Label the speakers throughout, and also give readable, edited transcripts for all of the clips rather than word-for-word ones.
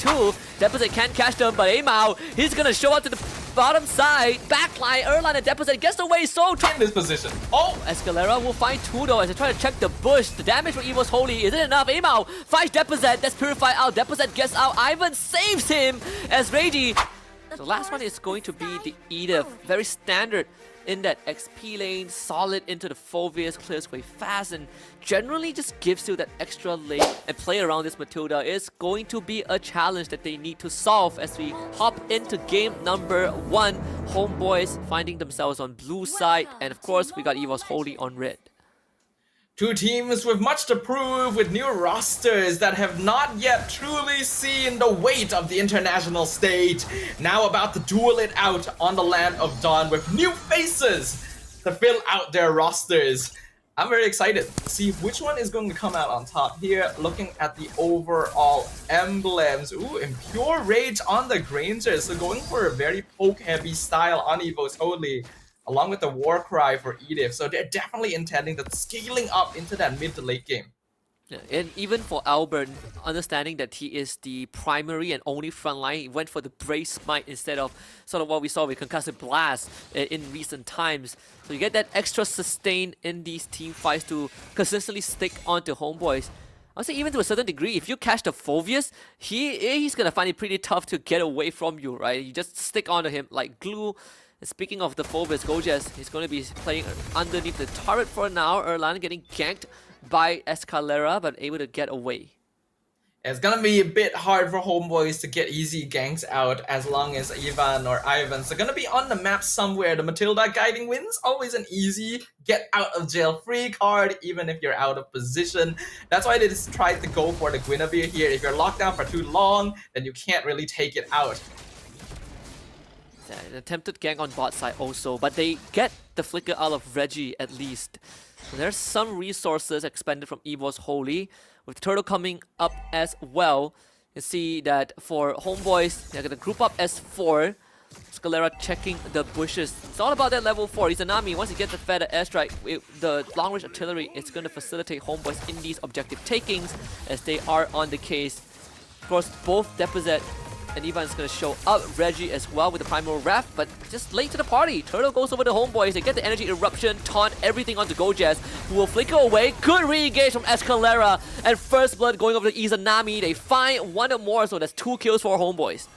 Speaker 1: 2. Deposit can't catch them, but Amao, he's gonna show up to the bottom side. Backline, Erlan and Deposit gets away so
Speaker 2: In this position.
Speaker 1: Oh, Escalera will find 2 though as they try to check the bush. The damage from EVOS Holy isn't enough. Amao finds Deposit. That's Purify out. Deposit gets out. Ivan saves him as Reiji. The last one is going to be the Edith. Very standard in that XP lane, solid into the Phobius, clears way fast, and generally just gives you that extra lane. And play around this Matilda is going to be a challenge that they need to solve as we hop into game number 1. Homeboys finding themselves on blue side, and of course we got EVOS Holy on red.
Speaker 2: Two teams with much to prove, with new rosters that have not yet truly seen the weight of the international stage. Now about to duel it out on the land of Dawn with new faces to fill out their rosters. I'm very excited to see which one is going to come out on top here. Looking at the overall emblems. Ooh, Impure Rage on the Granger. So going for a very poke-heavy style on EVOS Holy, along with the war cry for Edith. So they're definitely intending that scaling up into that mid to late game.
Speaker 1: Yeah, and even for Albert, understanding that he is the primary and only frontline, he went for the Brace Smite instead of sort of what we saw with Concussive Blast in recent times. So you get that extra sustain in these team fights to consistently stick onto Homeboys. I'll say even to a certain degree, if you catch the Phobius, he's gonna find it pretty tough to get away from you, right? You just stick onto him like glue. Speaking of the Phobius, Gojes, he's going to be playing underneath the turret for now. Erlan getting ganked by Escalera, but able to get away.
Speaker 2: It's gonna be a bit hard for Homeboys to get easy ganks out as long as Ivan or Ivan's are gonna be on the map somewhere. The Matilda Guiding Winds, always an easy get out of jail free card, even if you're out of position. That's why they just tried to go for the Guinevere here. If you're locked down for too long, then you can't really take it out.
Speaker 1: An attempted gank on bot side also, but they get the flicker out of Reggie at least. So there's some resources expended from EVOS Holy, with Turtle coming up as well. You see that for Homeboys, they're gonna group up as 4. Scalera checking the bushes. It's all about that level 4. Izanami, once he gets the feather airstrike, the long range artillery, it's gonna facilitate Homeboys in these objective takings as they are on the case. Of course, both Deposit and Ivan's gonna show up. Reggie as well with the Primal Wrath, but just late to the party. Turtle goes over to Homeboys. They get the Energy Eruption, taunt everything onto Gojes, who will flicker away. Good re-engage from Escalera, and First Blood going over to Izanami. They find one or more, so that's 2 kills for Homeboys.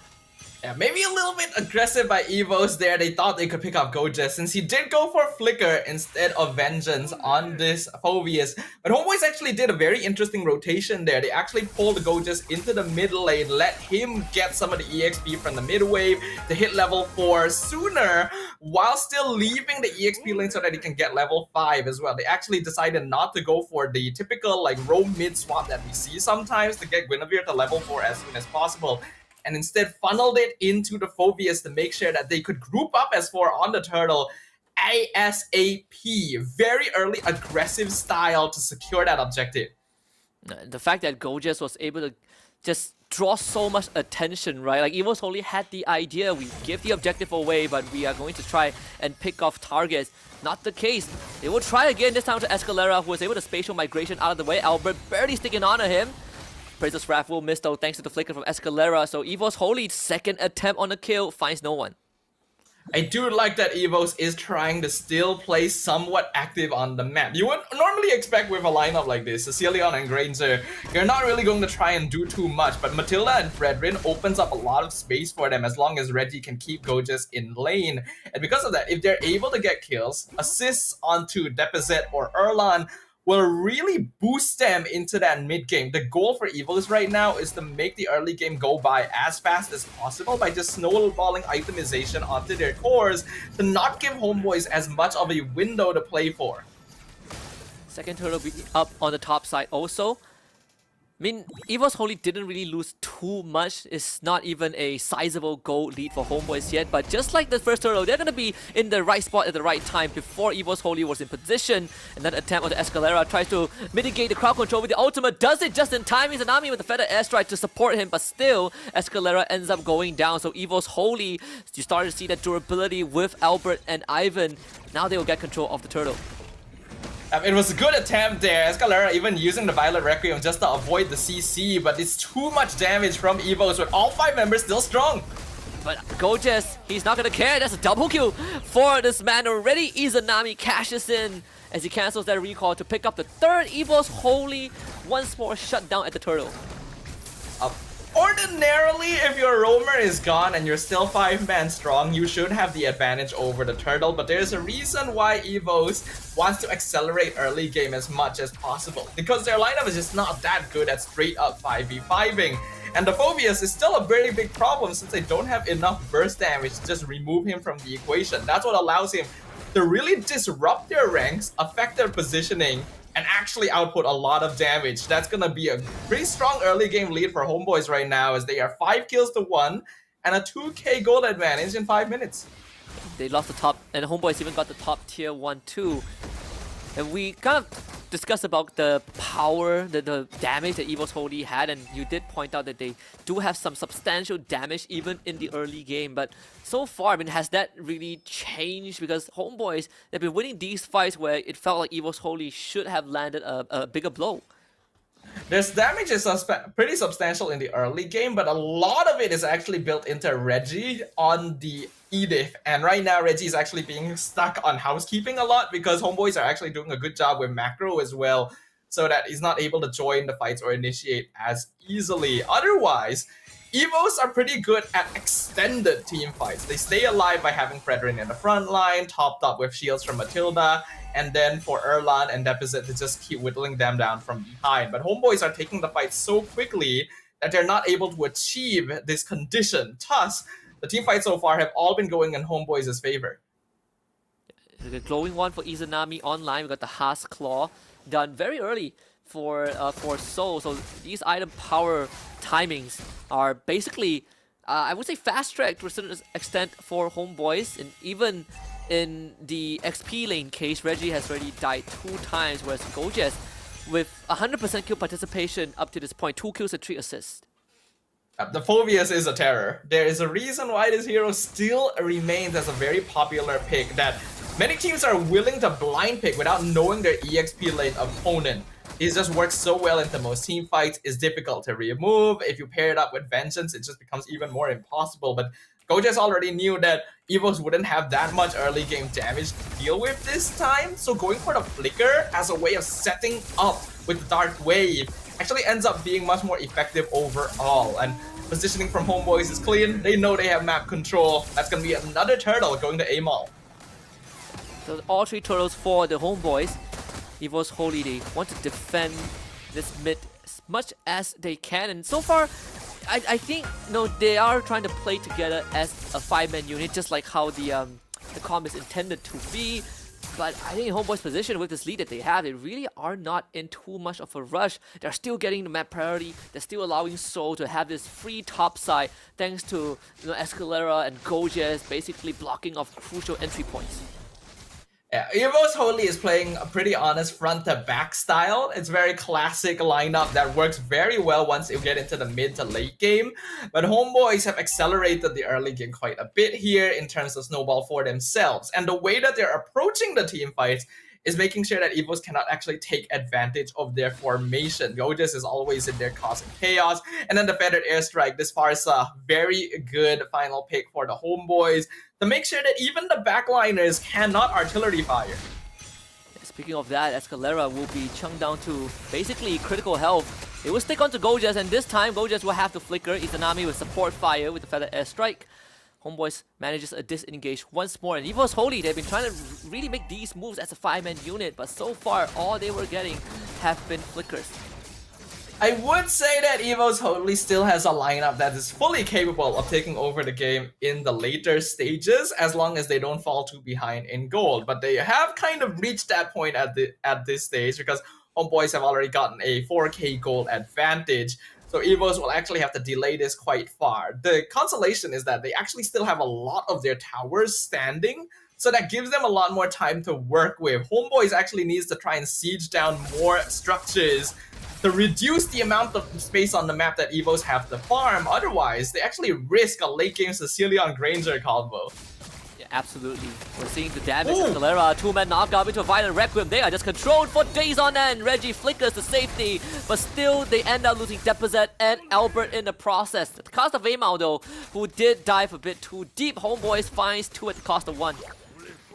Speaker 2: Yeah, maybe a little bit aggressive by EVOS there. They thought they could pick up Gojes since he did go for Flicker instead of Vengeance on this Phobius. But Homeboys actually did a very interesting rotation there. They actually pulled Gojes into the mid lane, let him get some of the EXP from the mid wave to hit level 4 sooner, while still leaving the EXP lane so that he can get level 5 as well. They actually decided not to go for the typical like roam mid swap that we see sometimes to get Guinevere to level 4 as soon as possible, and instead funneled it into the Phobius to make sure that they could group up as 4 on the Turtle ASAP. Very early aggressive style to secure that objective.
Speaker 1: The fact that Gojes was able to just draw so much attention, right? Like EVOS only had the idea, we give the objective away, but we are going to try and pick off targets. Not the case. They will try again, this time to Escalera, who was able to spatial migration out of the way. Albert barely sticking onto him. Princess Wrath will miss though thanks to the flicker from Escalera, so EVOS Holy's second attempt on the kill finds no one.
Speaker 2: I do like that EVOS is trying to still play somewhat active on the map. You would normally expect with a lineup like this, Cecilion and Granger, you're not really going to try and do too much, but Matilda and Fredrin opens up a lot of space for them as long as Reggie can keep Gojes in lane. And because of that, if they're able to get kills, assists onto Deposit or Erlan, will really boost them into that mid game. The goal for EVOS right now is to make the early game go by as fast as possible by just snowballing itemization onto their cores to not give Homeboys as much of a window to play for.
Speaker 1: Second turtle be up on the top side also. I mean, EVOS Holy didn't really lose too much. It's not even a sizable goal lead for Homeboys yet, but just like the first turtle, they're going to be in the right spot at the right time before EVOS Holy was in position. And that attempt on the Escalera tries to mitigate the crowd control with the ultimate, does it just in time. Izanami with the feather airstrike to support him, but still, Escalera ends up going down. So EVOS Holy, you started to see that durability with Albert and Ivan. Now they will get control of the turtle.
Speaker 2: It was a good attempt there. Escalera even using the Violet Requiem just to avoid the CC, but it's too much damage from EVOS with all 5 members still strong.
Speaker 1: But Gojes, he's not gonna care. That's a double kill for this man already. Izanami cashes in as he cancels that recall to pick up the 3rd EVOS Holy. Once more shut down at the turtle.
Speaker 2: Ordinarily, if your roamer is gone and you're still 5-man strong, you should have the advantage over the turtle, but there's a reason why EVOS wants to accelerate early game as much as possible, because their lineup is just not that good at straight up 5v5ing. And the Phobius is still a very big problem since they don't have enough burst damage to just remove him from the equation. That's what allows him to really disrupt their ranks, affect their positioning, and actually output a lot of damage. That's gonna be a pretty strong early game lead for Homeboys right now, as they are 5 kills to 1 and a 2k gold advantage in 5 minutes.
Speaker 1: They lost the top, and Homeboys even got the top tier 1 too. And we kind of discussed about the power, the damage that EVOS Holy had, and you did point out that they do have some substantial damage even in the early game. But so far, I mean, has that really changed? Because Homeboys, they've been winning these fights where it felt like EVOS Holy should have landed a bigger blow.
Speaker 2: This damage is pretty substantial in the early game, but a lot of it is actually built into Reggie on the Edith. And right now, Reggie is actually being stuck on housekeeping a lot because Homeboys are actually doing a good job with macro as well, so that he's not able to join the fights or initiate as easily. Otherwise, EVOs are pretty good at extended team fights. They stay alive by having Fredrin in the front line, topped up with shields from Matilda, and then for Erlan and Deposit to just keep whittling them down from behind. But Homeboys are taking the fight so quickly that they're not able to achieve this condition. Thus, the team fights so far have all been going in Homeboys' favor.
Speaker 1: The glowing one for Izanami online. We got the Haas Claw done very early for Soul. So these item power timings are basically, I would say, fast-tracked to a certain extent for Homeboys. And even in the XP lane case, Reggie has already died 2 times, whereas Gojes, with 100% kill participation up to this point, 2 kills and 3 assists.
Speaker 2: The Phobius is a terror. There is a reason why this hero still remains as a very popular pick that many teams are willing to blind pick without knowing their EXP lane opponent. It just works so well into most team fights. It's difficult to remove. If you pair it up with Vengeance, it just becomes even more impossible. But Gojes already knew that EVOS wouldn't have that much early game damage to deal with this time, so going for the Flicker as a way of setting up with the Dark Wave actually ends up being much more effective overall. And positioning from Homeboys is clean. They know they have map control. That's going to be another turtle going to A-Mall.
Speaker 1: So all 3 turtles for the Homeboys. EVOS Holy, they want to defend this mid as much as they can, and so far I think they are trying to play together as a 5-man unit, just like how the comp is intended to be. But I think in Homeboy's position with this lead that they have, they really are not in too much of a rush. They're still getting the map priority. They're still allowing Soul to have this free top side thanks to Escalera and Gojes basically blocking off crucial entry points.
Speaker 2: Yeah, EVOS Holy is playing a pretty honest front-to-back style. It's very classic lineup that works very well once you get into the mid to late game. But Homeboys have accelerated the early game quite a bit here in terms of snowball for themselves. And the way that they're approaching the team fights is making sure that EVOS cannot actually take advantage of their formation. Gojes is always in there causing chaos. And then the Feathered Airstrike, this Farsa, very good final pick for the Homeboys to make sure that even the backliners cannot artillery fire.
Speaker 1: Speaking of that, Escalera will be chunked down to basically critical health. It will stick onto Gojes, and this time Gojes will have to flicker. Izanami with support fire with the Feathered Airstrike. Homeboys manages a disengage once more, and EVOS Holy, they've been trying to really make these moves as a 5-man unit, but so far all they were getting have been flickers.
Speaker 2: I would say that EVOS Holy still has a lineup that is fully capable of taking over the game in the later stages, as long as they don't fall too behind in gold. But they have kind of reached that point at this stage, because Homeboys have already gotten a 4k gold advantage. So EVOS will actually have to delay this quite far. The consolation is that they actually still have a lot of their towers standing, so that gives them a lot more time to work with. Homeboys actually needs to try and siege down more structures to reduce the amount of space on the map that EVOS have to farm. Otherwise, they actually risk a late game Sicilian Granger combo.
Speaker 1: Yeah, Absolutely. We're seeing the damage of Galera. Two-man knockout into a violent Requiem. They are just controlled for days on end. Reggie flickers to safety, but still they end up losing Deposit and Albert in the process. At the cost of Amal though, who did dive a bit too deep. Homeboys finds 2 at the cost of 1.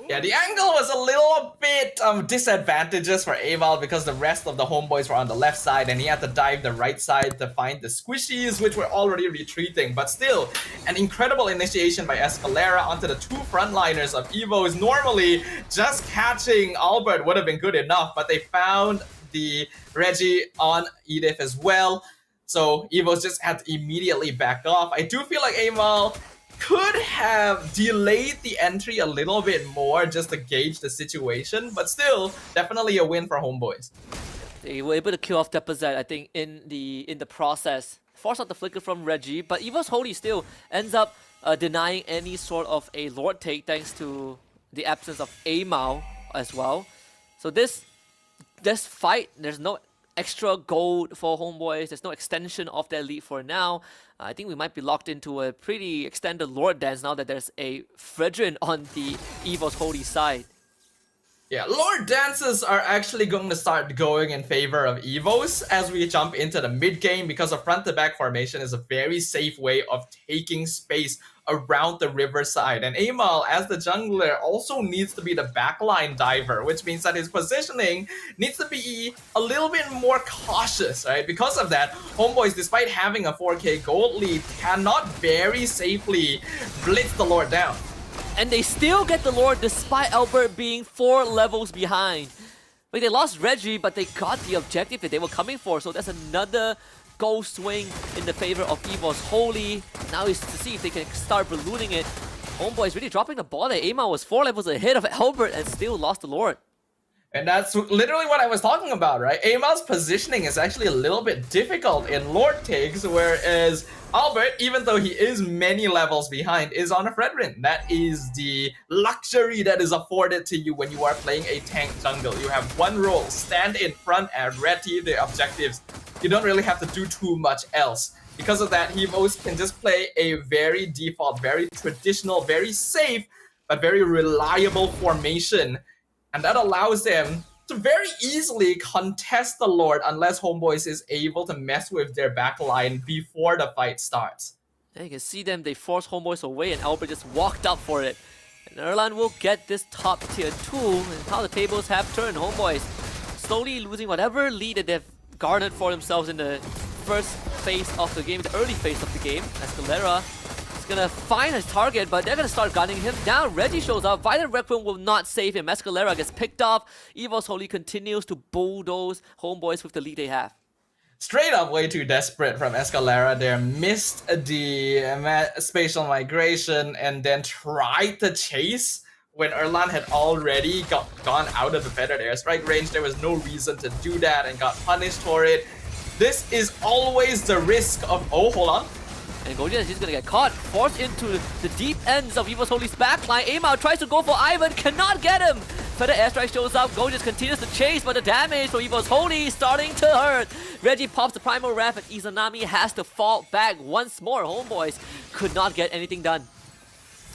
Speaker 2: Yeah, the angle was a little bit disadvantageous for Aval because the rest of the homeboys were on the left side and he had to dive the right side to find the squishies, which were already retreating. But still, an incredible initiation by Escalera onto the 2 frontliners of EVOS. Normally, just catching Albert would have been good enough, but they found the Reggie on Edith as well. So EVOS just had to immediately back off. I do feel like Aval could have delayed the entry a little bit more just to gauge the situation, but still, definitely a win for Homeboys.
Speaker 1: They were able to kill off Deposit, I think, in the process. Force out the flicker from Reggie, but EVOS Holy still ends up denying any sort of a Lord take thanks to the absence of Amal as well. So this fight, there's no extra gold for Homeboys. There's no extension of their lead for now. I think we might be locked into a pretty extended Lord dance now that there's a Fredrin on the EVOS Holy side.
Speaker 2: Yeah, Lord dances are actually going to start going in favor of EVOS as we jump into the mid game because a front-to-back formation is a very safe way of taking space around the riverside. And Amal, as the jungler, also needs to be the backline diver, which means that his positioning needs to be a little bit more cautious, right? Because of that, Homeboys, despite having a 4k gold lead, cannot very safely blitz the Lord down.
Speaker 1: And they still get the Lord despite Albert being 4 levels behind. Like, they lost Reggie, but they got the objective that they were coming for. So that's another goal swing in the favor of EVOS Holy. Now is to see if they can start ballooning it. Homeboy is really dropping the ball there. Amal was 4 levels ahead of Albert and still lost the Lord.
Speaker 2: And that's literally what I was talking about, right? Amal's positioning is actually a little bit difficult in Lord takes, whereas Albert, even though he is many levels behind, is on a Fredrin. That is the luxury that is afforded to you when you are playing a tank jungle. You have one role, stand in front and ready the objectives. You don't really have to do too much else. Because of that, EVOS can just play a very default, very traditional, very safe, but very reliable formation. And that allows them to very easily contest the Lord unless Homeboys is able to mess with their backline before the fight starts.
Speaker 1: Yeah, you can see them, they force Homeboys away and Albert just walked up for it. And Erlan will get this top tier 2 and how the tables have turned. Homeboys slowly losing whatever lead that they've garnered for themselves in the first phase of the game, the early phase of the game. Escalera is gonna find his target, but they're gonna start gunning him down. Reggie shows up. Violent Requiem will not save him. Escalera gets picked off. EVOS Holy continues to bulldoze Homeboys with the lead they have.
Speaker 2: Straight up way too desperate from Escalera there. Missed the spatial migration and then tried to chase when Erlan had already gone out of the feathered airstrike range. There was no reason to do that and got punished for it. This is always the risk of... Oh, hold on.
Speaker 1: And Gojin is just gonna get caught, forced into the deep ends of EVOS Holy's backline. Amal tries to go for Ivan, cannot get him! Feather airstrike shows up, Gojin continues to chase, but the damage for EVOS Holy starting to hurt. Reggie pops the primal wrap and Izanami has to fall back once more. Homeboys could not get anything done.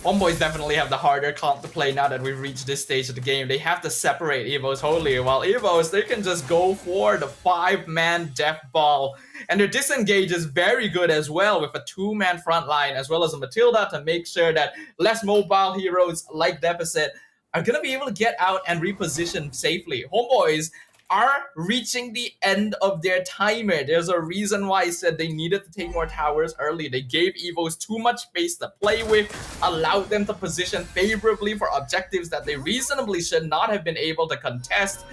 Speaker 2: Homeboys definitely have the harder comp to play now that we've reached this stage of the game. They have to separate EVOS Holy, while EVOS, they can just go for the 5-man death ball. And their disengage is very good as well with a 2-man front line, as well as a Matilda to make sure that less mobile heroes like Deficit are going to be able to get out and reposition safely. Homeboys are reaching the end of their timer. There's a reason why I said they needed to take more towers early. They gave EVOS too much space to play with, allowed them to position favorably for objectives that they reasonably should not have been able to contest.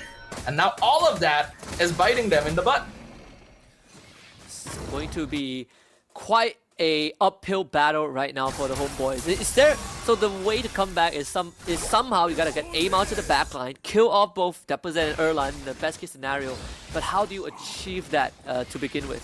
Speaker 2: And now all of that is biting them in the butt.
Speaker 1: It's going to be quite a uphill battle right now for the Homeboys. Is there... So the way to come back is somehow you gotta get Amal to the backline, kill off both Deposit and Erlan in the best case scenario. But how do you achieve that to begin with?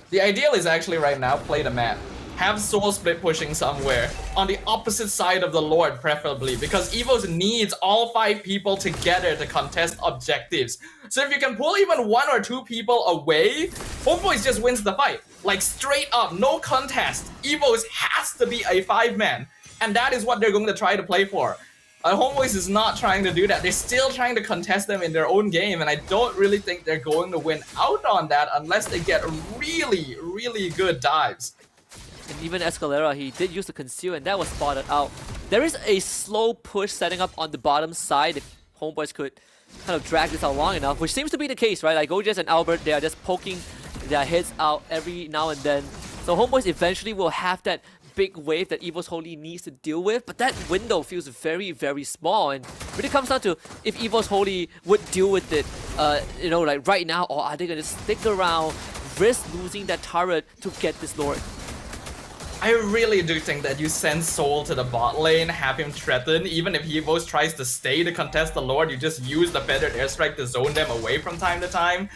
Speaker 2: The ideal is actually right now play the map. Have Soul Split pushing somewhere on the opposite side of the Lord preferably, because EVOS needs all 5 people together to contest objectives. So if you can pull even 1 or 2 people away, Homeboys just wins the fight. Like straight up, no contest. EVOS has to be a 5-man. and that is what they're going to try to play for. Homebois is not trying to do that. They're still trying to contest them in their own game, and I don't really think they're going to win out on that unless they get really, really good dives.
Speaker 1: And even Escalera, he did use the conceal, and that was spotted out. There is a slow push setting up on the bottom side if Homebois could kind of drag this out long enough, which seems to be the case, right? Like Ojes and Albert, they are just poking their heads out every now and then. So Homebois eventually will have that big wave that EVOS Holy needs to deal with, but that window feels very, very small, and really comes down to if EVOS Holy would deal with it, you know, like right now, or are they gonna stick around, risk losing that turret to get this Lord?
Speaker 2: I really do think that you send Soul to the bot lane, have him threaten, even if EVOS tries to stay to contest the Lord, you just use the feathered airstrike to zone them away from time to time,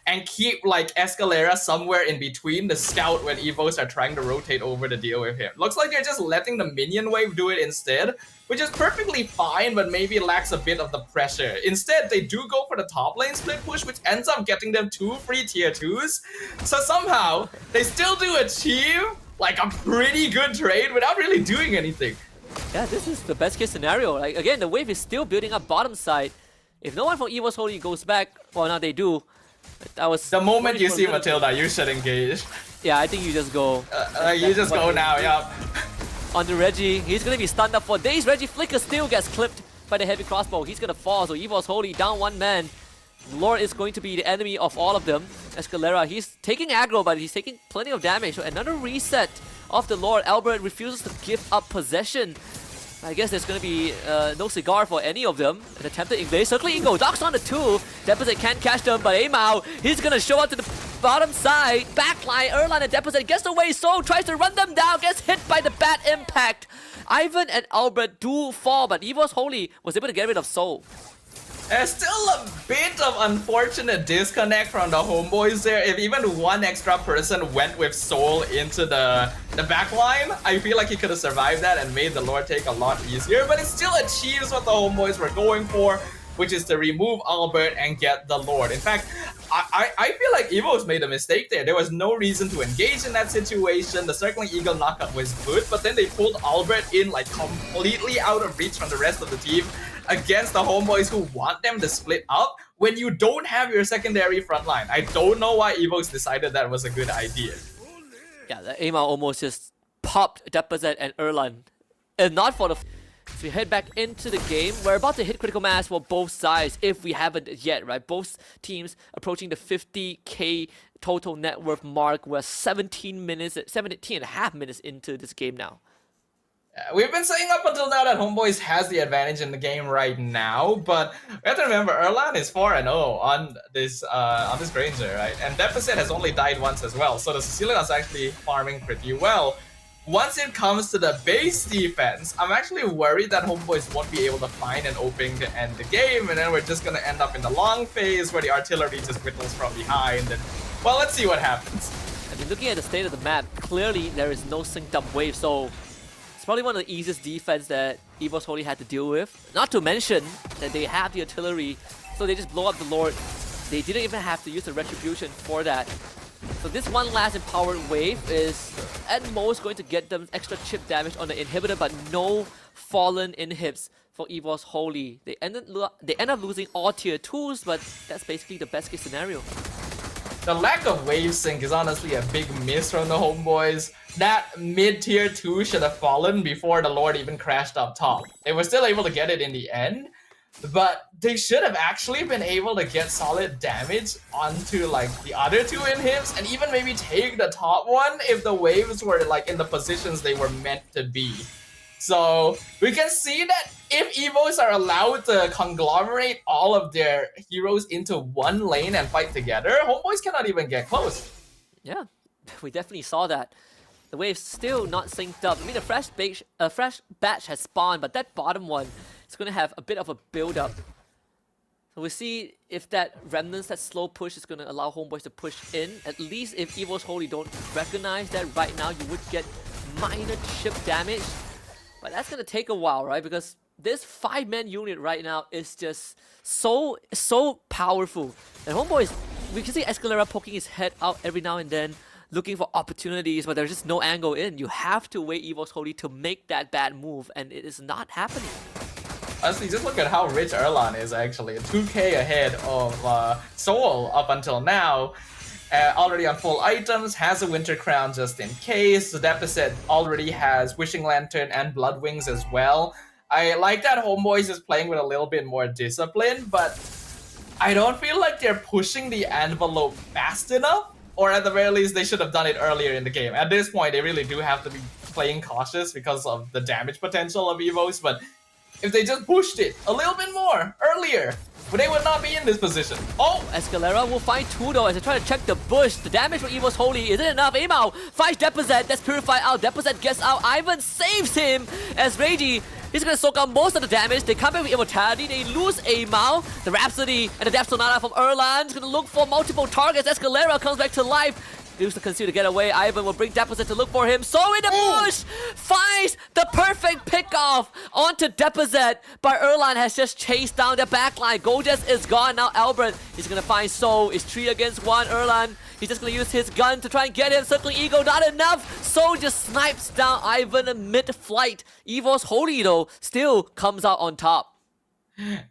Speaker 2: and keep like Escalera somewhere in between the scout when EVOS are trying to rotate over to deal with him. Looks like they're just letting the minion wave do it instead, which is perfectly fine, but maybe lacks a bit of the pressure. Instead, they do go for the top lane split push, which ends up getting them 2 free tier 2s. So somehow, they still do achieve like a pretty good trade without really doing anything.
Speaker 1: Yeah, this is the best case scenario. Like again, the wave is still building up bottom side. If no one from EVOS Holy goes back, well now they do. That was
Speaker 2: the moment you see Matilda, you should engage.
Speaker 1: Yeah, I think you just go.
Speaker 2: You just go now, yeah.
Speaker 1: On to Reggie, he's gonna be stunned up for days. Reggie Flicker still gets clipped by the heavy crossbow. He's gonna fall, so EVOS Holy down one man. Lord is going to be the enemy of all of them. Escalera, he's taking aggro, but he's taking plenty of damage. So another reset of the Lord. Albert refuses to give up possession. I guess there's going to be no cigar for any of them. An attempted invade. Circling Eagle. Docks on the 2. Deposit can't catch them, but Amao, he's going to show up to the bottom side. Backline, Erlan and Deposit gets away. So tries to run them down. Gets hit by the bad impact. Ivan and Albert do fall, but EVOS Holy was able to get rid of Soul.
Speaker 2: There's still a bit of unfortunate disconnect from the Homebois there. If even one extra person went with Soul into the back line, I feel like he could have survived that and made the Lord take a lot easier. But it still achieves what the Homebois were going for, which is to remove Albert and get the Lord. In fact, I feel like EVOS made a mistake there. There was no reason to engage in that situation. The Circling Eagle knockup was good, but then they pulled Albert in like completely out of reach from the rest of the team against the Homebois who want them to split up when you don't have your secondary front line. I don't know why EVOS decided that was a good idea.
Speaker 1: Yeah, the Amao almost just popped Deposit and Erlan. And not for the... So we head back into the game. We're about to hit critical mass for both sides, if we haven't yet, right? Both teams approaching the 50k total net worth mark. We're 17 and a half minutes into this game now.
Speaker 2: We've been saying up until now that Homebois has the advantage in the game right now, but we have to remember Erlan is 4-0 on this Granger, right? And Deposit has only died once as well, so the Sicilian's actually farming pretty well. Once it comes to the base defense, I'm actually worried that Homebois won't be able to find an opening to end the game, and then we're just gonna end up in the long phase where the artillery just whittles from behind. And well, let's see what happens.
Speaker 1: I mean, looking at the state of the map, clearly there is no synced up wave, so it's probably one of the easiest defense that EVOS Holy had to deal with. Not to mention that they have the artillery, so they just blow up the Lord. They didn't even have to use the retribution for that. So this one last empowered wave is at most going to get them extra chip damage on the inhibitor, but no fallen inhibs for EVOS Holy. They end up losing all tier 2s, but that's basically the best case scenario.
Speaker 2: The lack of wave sync is honestly a big miss from the Homebois. That mid-tier 2 should have fallen before the Lord even crashed up top. They were still able to get it in the end, but they should have actually been able to get solid damage onto like the other 2 inhibs and even maybe take the top one if the waves were like in the positions they were meant to be. So we can see that if EVOs are allowed to conglomerate all of their heroes into one lane and fight together, Homebois cannot even get close.
Speaker 1: Yeah, we definitely saw that. The wave's still not synced up. I mean, a fresh batch has spawned, but that bottom one is going to have a bit of a build-up. So we'll see if that remnants, that slow push is going to allow Homebois to push in. At least if EVOS Holy don't recognize that right now, you would get minor chip damage. But that's going to take a while, right? Because this 5-man unit right now is just so powerful. And Homebois, we can see Escalera poking his head out every now and then. looking for opportunities, but there's just no angle in. You have to wait EVOS Holy to make that bad move, and it is not happening.
Speaker 2: Honestly, just look at how rich Erlan is actually. 2k ahead of Seoul up until now. Already on full items, has a Winter Crown just in case. The deficit already has Wishing Lantern and Blood Wings as well. I like that Homeboys is playing with a little bit more discipline, but I don't feel like they're pushing the envelope fast enough, or at the very least, they should have done it earlier in the game. At this point, they really do have to be playing cautious because of the damage potential of EVOS, but if they just pushed it a little bit more earlier, they would not be in this position. Oh!
Speaker 1: Escalera will find two though as they try to check the bush. The damage from EVOS Holy isn't enough. Amao finds Deposit. That's purified out. Deposit gets out. Ivan saves him as Reiji. He's gonna soak up most of the damage. They come back with Immortality. They lose Amao. The Rhapsody and the Death Sonata from Erlan is gonna look for multiple targets. Escalera comes back to life. Use the conceal to get away. Ivan will bring Deposit to look for him. So in the bush finds the perfect pickoff onto Deposit, but Erlan has just chased down the backline. Gojas is gone now. Albert, he's gonna find Soul. It's 3 against 1. Erlan, he's just gonna use his gun to try and get him. Circling Ego, not enough. Soul just snipes down Ivan mid-flight. EVOS Holy though still comes out on top.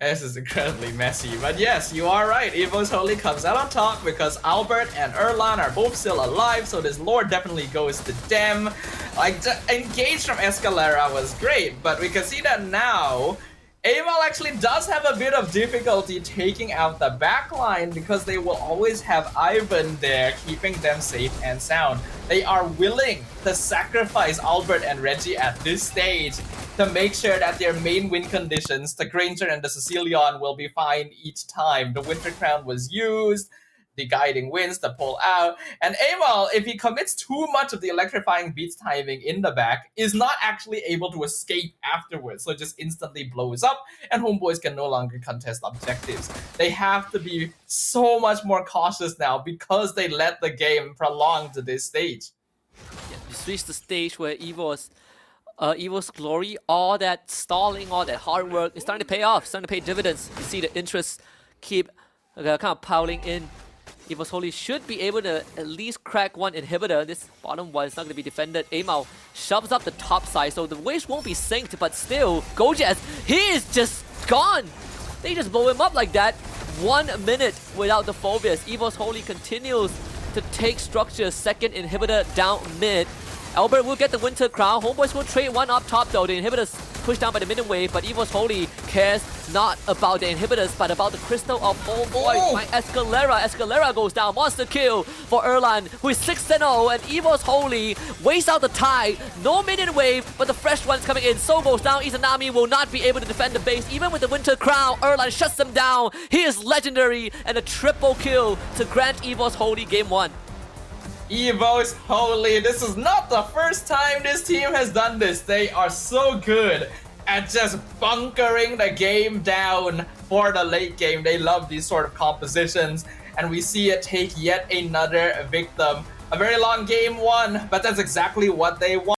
Speaker 2: This is incredibly messy, but yes, you are right. EVOS Holy comes out on top because Albert and Erlan are both still alive, so this lore definitely goes to them. Like, the engage from Escalera was great, but we can see that now Amal actually does have a bit of difficulty taking out the backline because they will always have Ivan there keeping them safe and sound. They are willing to sacrifice Albert and Reggie at this stage to make sure that their main win conditions, the Granger and the Sicilian, will be fine each time. The Winter Crown was used, the Guiding Winds to pull out, and Amal, if he commits too much of the Electrifying Beats timing in the back, is not actually able to escape afterwards, so it just instantly blows up, and Homeboys can no longer contest objectives. They have to be so much more cautious now because they let the game prolong to this stage.
Speaker 1: Yeah, we reached the stage where EVO's glory, all that stalling, all that hard work is starting to pay off, starting to pay dividends. You see the interest keep kind of piling in. EVOS Holy should be able to at least crack one inhibitor. This bottom one is not going to be defended. Amao shoves up the top side, so the waves won't be synced, but still, Gojas, he is just gone. They just blow him up like that. 1 minute without the Phobias. EVOS Holy continues to take structure. Second inhibitor down mid. Albert will get the Winter Crown. Homeboys will trade one up top though. The inhibitors pushed down by the mid wave, but EVOS Holy cares not about the inhibitors, but about the Crystal of Homeboys. My Escalera. Escalera goes down. Monster kill for Erlan, who is 6-0, and EVOS Holy wastes out the tide. No minion wave, but the fresh one's coming in. So goes down. Izanami will not be able to defend the base, even with the Winter Crown. Erlan shuts them down. He is legendary, and a triple kill to grant EVOS Holy game 1.
Speaker 2: EVOS Holy, this is not the first time this team has done this. They are so good at just bunkering the game down for the late game. They love these sort of compositions, and we see it take yet another victim. A very long game 1, but that's exactly what they want.